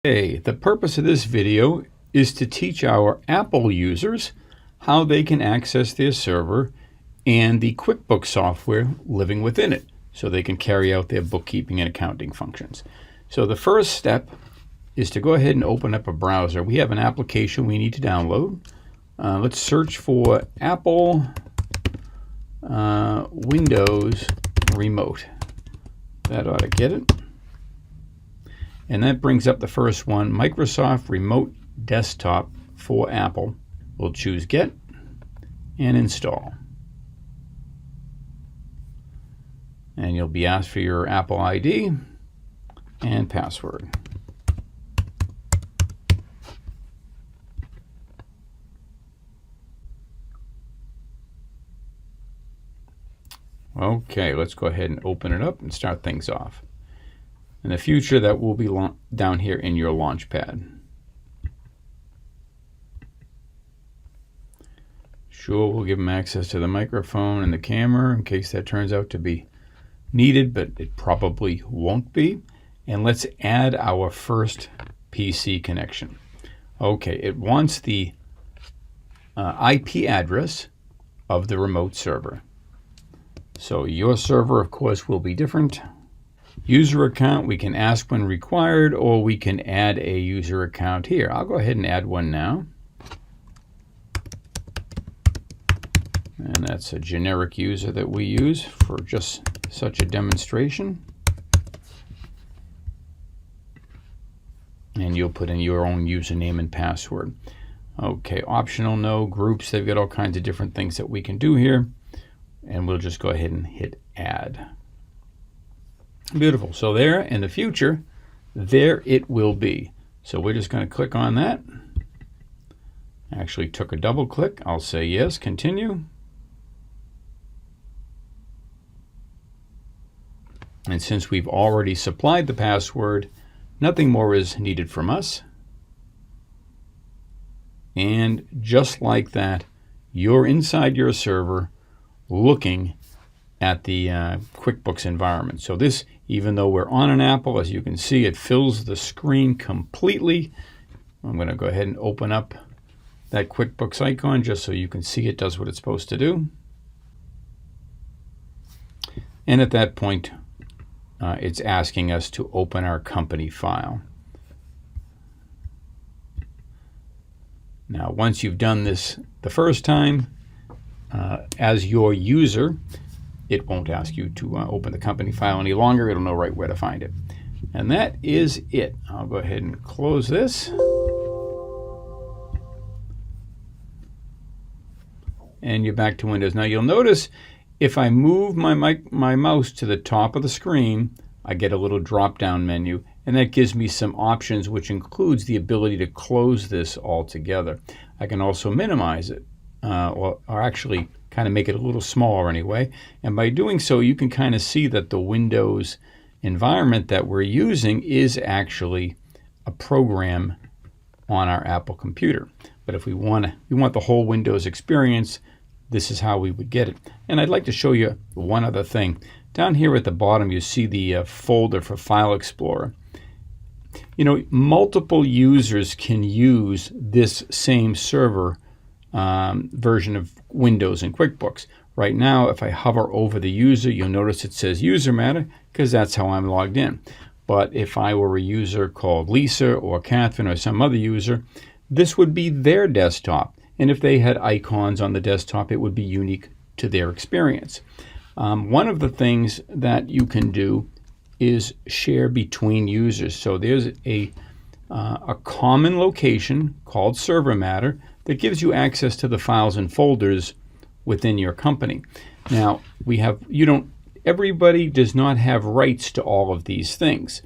Okay, the purpose of this video is to teach our Apple users how they can access their server and the QuickBooks software living within it so they can carry out their bookkeeping and accounting functions. So the first step is to go ahead and open up a browser. We have an application we need to download. Let's search for Apple Windows Remote. That ought to get it. And that brings up the first one, Microsoft Remote Desktop for Apple. We'll choose Get and Install. And you'll be asked for your Apple ID and password. Okay, let's go ahead and open it up and start things off. In the future, that will be down here in your Launchpad. Sure, we'll give them access to the microphone and the camera in case that turns out to be needed, but it probably won't be. And let's add our first PC connection. Okay, it wants the IP address of the remote server. So your server, of course, will be different. User account, we can ask when required, or we can add a user account here. I'll go ahead and add one now. And that's a generic user that we use for just such a demonstration. And you'll put in your own username and password. Okay, optional, no. Groups, they've got all kinds of different things that we can do here. And we'll just go ahead and hit add. Beautiful. So there, in the future, there it will be. So we're just going to click on that. Actually took a double click. I'll say yes, continue. And since we've already supplied the password, nothing more is needed from us. And just like that, you're inside your server looking at the QuickBooks environment. So this, even though we're on an Apple, as you can see, it fills the screen completely. I'm going to go ahead and open up that QuickBooks icon just so you can see it does what it's supposed to do. And at that point, it's asking us to open our company file. Now, once you've done this the first time, as your user, it won't ask you to open the company file any longer. It'll know right where to find it. And that is it. I'll go ahead and close this. And you're back to Windows. Now you'll notice if I move my mouse to the top of the screen, I get a little drop-down menu. And that gives me some options, which includes the ability to close this altogether. I can also minimize it, or actually kind of make it a little smaller anyway. And by doing so, you can kind of see that the Windows environment that we're using is actually a program on our Apple computer. But if we want the whole Windows experience, this is how we would get it. And I'd like to show you one other thing. Down here at the bottom, you see the folder for File Explorer. You know, multiple users can use this same server version of Windows and QuickBooks. Right now, if I hover over the user, you'll notice it says ServerMatter because that's how I'm logged in. But if I were a user called Lisa or Catherine or some other user, this would be their desktop. And if they had icons on the desktop, it would be unique to their experience. One of the things that you can do is share between users. So there's a common location called ServerMatter that gives you access to the files and folders within your company. Now, everybody does not have rights to all of these things.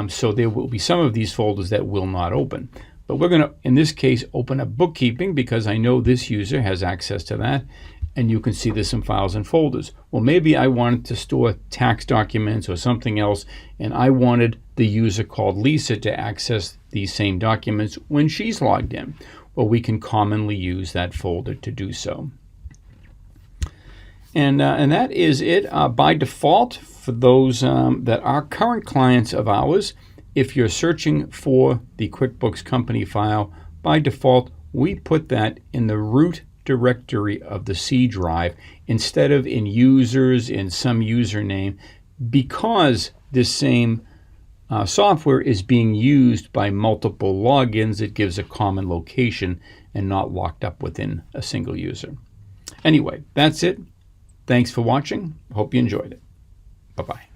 So there will be some of these folders that will not open. But we're going to, in this case, open up bookkeeping because I know this user has access to that. And you can see there's some files and folders. Well, maybe I wanted to store tax documents or something else, and I wanted the user called Lisa to access these same documents when she's logged in. Well, we can commonly use that folder to do so. And that is it. By default, for those that are current clients of ours, if you're searching for the QuickBooks company file, by default, we put that in the root directory of the C drive instead of in users in some username, because this same software is being used by multiple logins. It gives a common location and not locked up within a single user. Anyway, that's it. Thanks for watching. Hope you enjoyed it. Bye-bye.